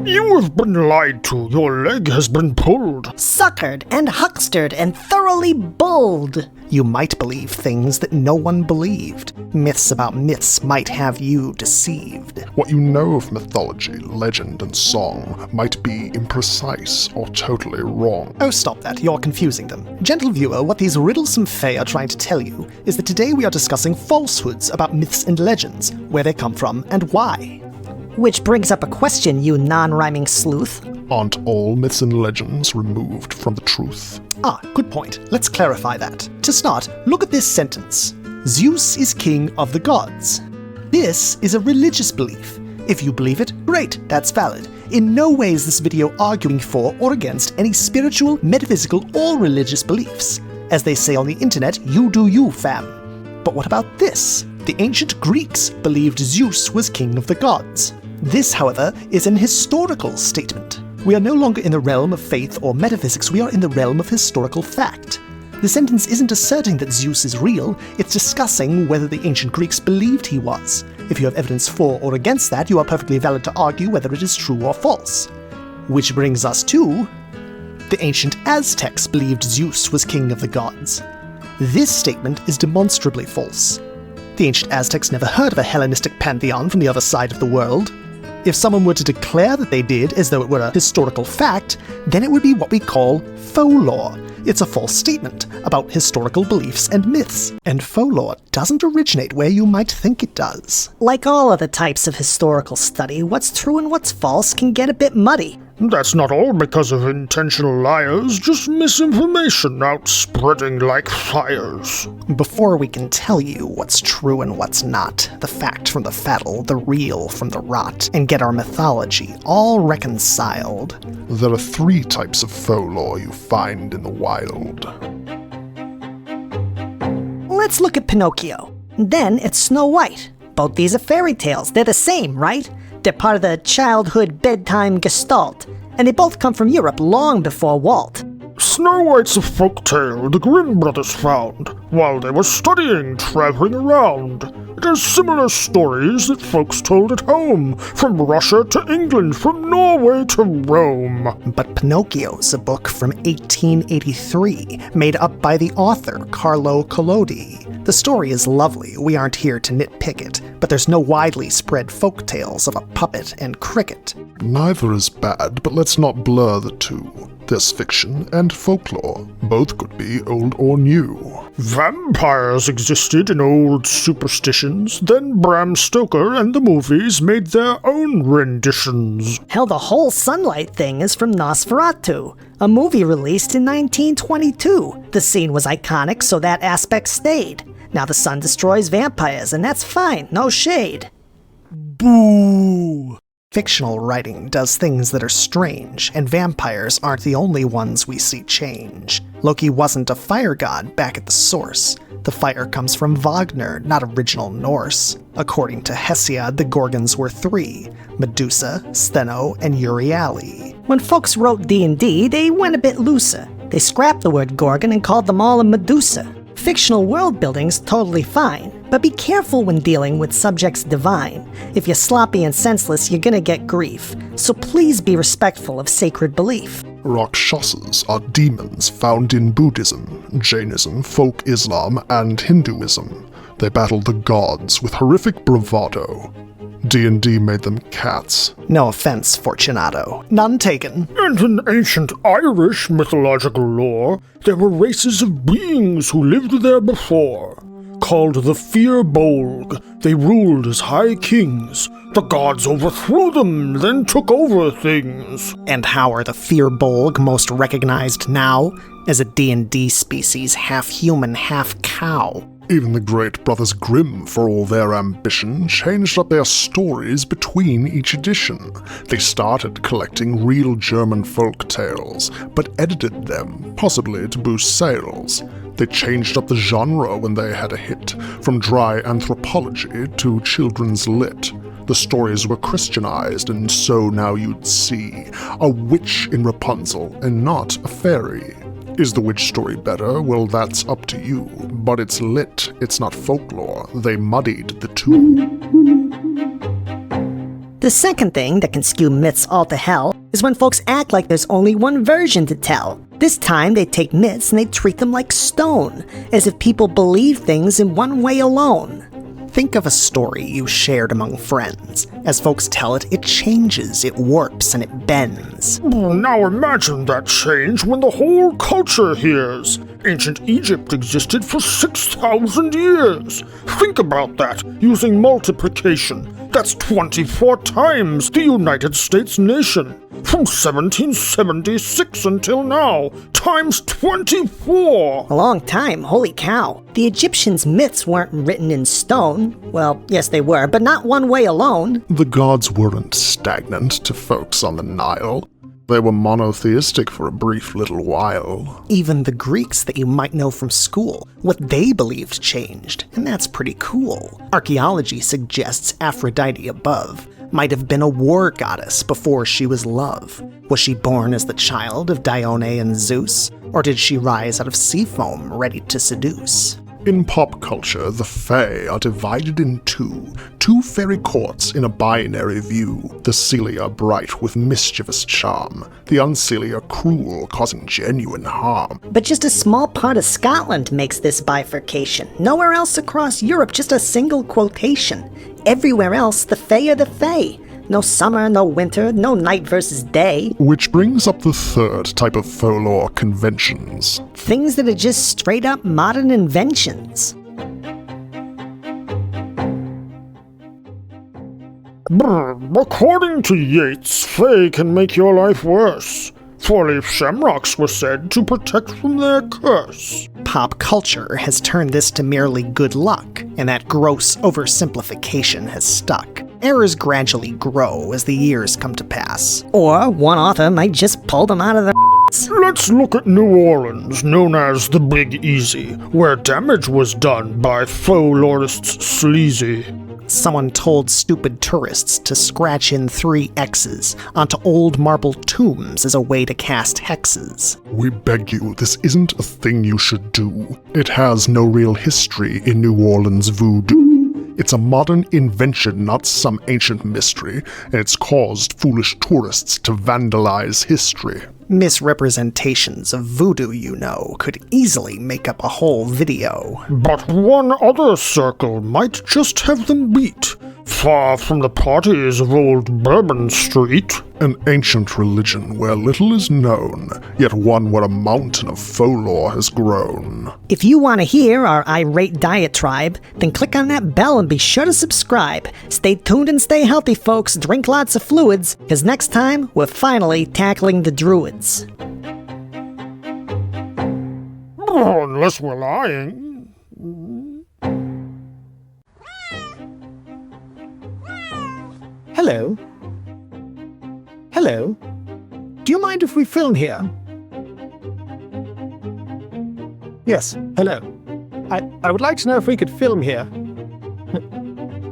You have been lied to. Your leg has been pulled. Suckered and huckstered and thoroughly bulled. You might believe things that no one believed. Myths about myths might have you deceived. What you know of mythology, legend, and song might be imprecise or totally wrong. Oh, stop that. You're confusing them. Gentle viewer, what these riddlesome fae are trying to tell you is that today we are discussing falsehoods about myths and legends, where they come from and why. Which brings up a question, you non-rhyming sleuth. Aren't all myths and legends removed from the truth? Ah, good point. Let's clarify that. To start, look at this sentence. Zeus is king of the gods. This is a religious belief. If you believe it, great, that's valid. In no way is this video arguing for or against any spiritual, metaphysical, or religious beliefs. As they say on the internet, you do you, fam. But what about this? The ancient Greeks believed Zeus was king of the gods. This, however, is an historical statement. We are no longer in the realm of faith or metaphysics, we are in the realm of historical fact. The sentence isn't asserting that Zeus is real, it's discussing whether the ancient Greeks believed he was. If you have evidence for or against that, you are perfectly valid to argue whether it is true or false. Which brings us to... the ancient Aztecs believed Zeus was king of the gods. This statement is demonstrably false. The ancient Aztecs never heard of a Hellenistic pantheon from the other side of the world. If someone were to declare that they did, as though it were a historical fact, then it would be what we call Faux-Lore. It's a false statement about historical beliefs and myths. And Faux-Lore doesn't originate where you might think it does. Like all other types of historical study, what's true and what's false can get a bit muddy. That's not all because of intentional liars, just misinformation out spreading like fires. Before we can tell you what's true and what's not, the fact from the faddle, the real from the rot, and get our mythology all reconciled. There are 3 types of Faux-Lore you find in the wild. Let's look at Pinocchio. Then it's Snow White. Both these are fairy tales. They're the same, right? They're part of the childhood bedtime gestalt, and they both come from Europe long before Walt. Snow White's a folktale the Grimm brothers found while they were studying, traveling around. It has similar stories that folks told at home, from Russia to England, from Norway to Rome. But Pinocchio's a book from 1883, made up by the author, Carlo Collodi. The story is lovely, we aren't here to nitpick it, but there's no widely spread folktales of a puppet and cricket. Neither is bad, but let's not blur the two. There's fiction and folklore. Both could be old or new. Vampires existed in old superstitions, then Bram Stoker and the movies made their own renditions. Hell, the whole sunlight thing is from Nosferatu, a movie released in 1922. The scene was iconic, so that aspect stayed. Now the sun destroys vampires, and that's fine, no shade. Boo! Fictional writing does things that are strange, and vampires aren't the only ones we see change. Loki wasn't a fire god back at the source. The fire comes from Wagner, not original Norse. According to Hesiod, the Gorgons were 3, Medusa, Steno, and Euryale. When folks wrote D&D, they went a bit looser. They scrapped the word Gorgon and called them all a Medusa. Fictional world building's totally fine, but be careful when dealing with subjects divine. If you're sloppy and senseless, you're gonna get grief. So please be respectful of sacred belief. Rakshasas are demons found in Buddhism, Jainism, folk Islam, and Hinduism. They battle the gods with horrific bravado. D&D made them cats. No offense, Fortunato. None taken. And in ancient Irish mythological lore, there were races of beings who lived there before. Called the Fir Bolg, they ruled as high kings. The gods overthrew them, then took over things. And how are the Fir Bolg most recognized now? As a D&D species, half human, half cow. Even the great brothers Grimm, for all their ambition, changed up their stories between each edition. They started collecting real German folk tales, but edited them, possibly to boost sales. They changed up the genre when they had a hit, from dry anthropology to children's lit. The stories were Christianized, and so now you'd see a witch in Rapunzel and not a fairy. Is the witch story better? Well, that's up to you. But it's lit, it's not folklore. They muddied the two. The second thing that can skew myths all to hell is when folks act like there's only one version to tell. This time they take myths and they treat them like stone, as if people believe things in one way alone. Think of a story you shared among friends. As folks tell it, it changes, it warps, and it bends. Now imagine that change when the whole culture hears. Ancient Egypt existed for 6,000 years. Think about that, using multiplication. That's 24 times the United States nation. From 1776 until now, times 24! A long time, holy cow. The Egyptians' myths weren't written in stone. Well, yes they were, but not one way alone. The gods weren't stagnant to folks on the Nile. They were monotheistic for a brief little while. Even the Greeks that you might know from school, what they believed changed, and that's pretty cool. Archaeology suggests Aphrodite above might have been a war goddess before she was love. Was she born as the child of Dione and Zeus, or did she rise out of sea foam ready to seduce? In pop culture, the Fae are divided in two fairy courts in a binary view. The Celia bright with mischievous charm, the Uncelia cruel, causing genuine harm. But just a small part of Scotland makes this bifurcation. Nowhere else across Europe, just a single quotation. Everywhere else, the Fae are the Fae. No summer, no winter, no night versus day. Which brings up the third type of Faux-Lore conventions. Things that are just straight up modern inventions. According to Yeats, Fae can make your life worse. Four-leaf shamrocks were said to protect from their curse. Pop culture has turned this to merely good luck, and that gross oversimplification has stuck. Errors gradually grow as the years come to pass. Or one author might just pull them out of their Let's look at New Orleans, known as the Big Easy, where damage was done by Faux-Lorists sleazy. Someone told stupid tourists to scratch in 3 X's onto old marble tombs as a way to cast hexes. We beg you, this isn't a thing you should do. It has no real history in New Orleans voodoo. It's a modern invention, not some ancient mystery, and it's caused foolish tourists to vandalize history. Misrepresentations of voodoo, you know, could easily make up a whole video. But one other circle might just have them beat, far from the parties of old Bourbon Street. An ancient religion where little is known, yet one where a mountain of Faux-Lore has grown. If you want to hear our irate diatribe, then click on that bell and be sure to subscribe. Stay tuned and stay healthy, folks. Drink lots of fluids, because next time, we're finally tackling the druids. Oh, unless we're lying. Hello? Hello? Do you mind if we film here? Yes, hello. I would like to know if we could film here.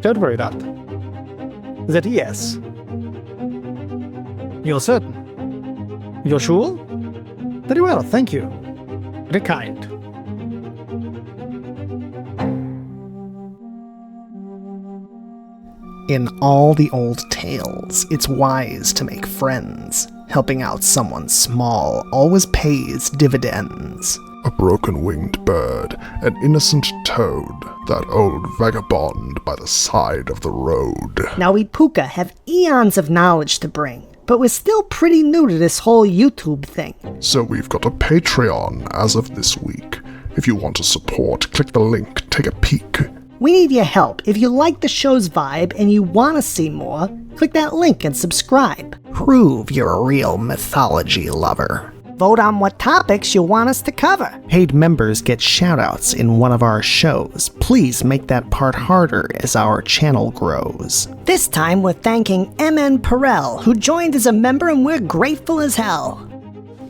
Don't worry about it. Is that a yes? You're certain? You're sure? Very well, thank you. Very kind. In all the old tales, it's wise to make friends. Helping out someone small always pays dividends. A broken-winged bird, an innocent toad, that old vagabond by the side of the road. Now we Pooka have eons of knowledge to bring, but we're still pretty new to this whole YouTube thing. So we've got a Patreon as of this week. If you want to support, click the link, take a peek. We need your help. If you like the show's vibe and you want to see more, click that link and subscribe. Prove you're a real mythology lover. Vote on what topics you want us to cover. Paid members get shoutouts in one of our shows. Please make that part harder as our channel grows. This time we're thanking MN Perel, who joined as a member, and we're grateful as hell.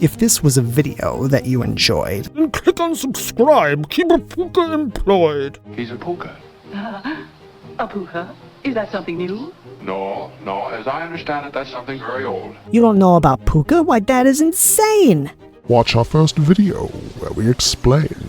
If this was a video that you enjoyed, Then click on subscribe, keep a Pooka employed. He's a Pooka. A Pooka? Is that something new? No, as I understand it, that's something very old. You don't know about Pooka? Why, that is insane! Watch our first video where we explain.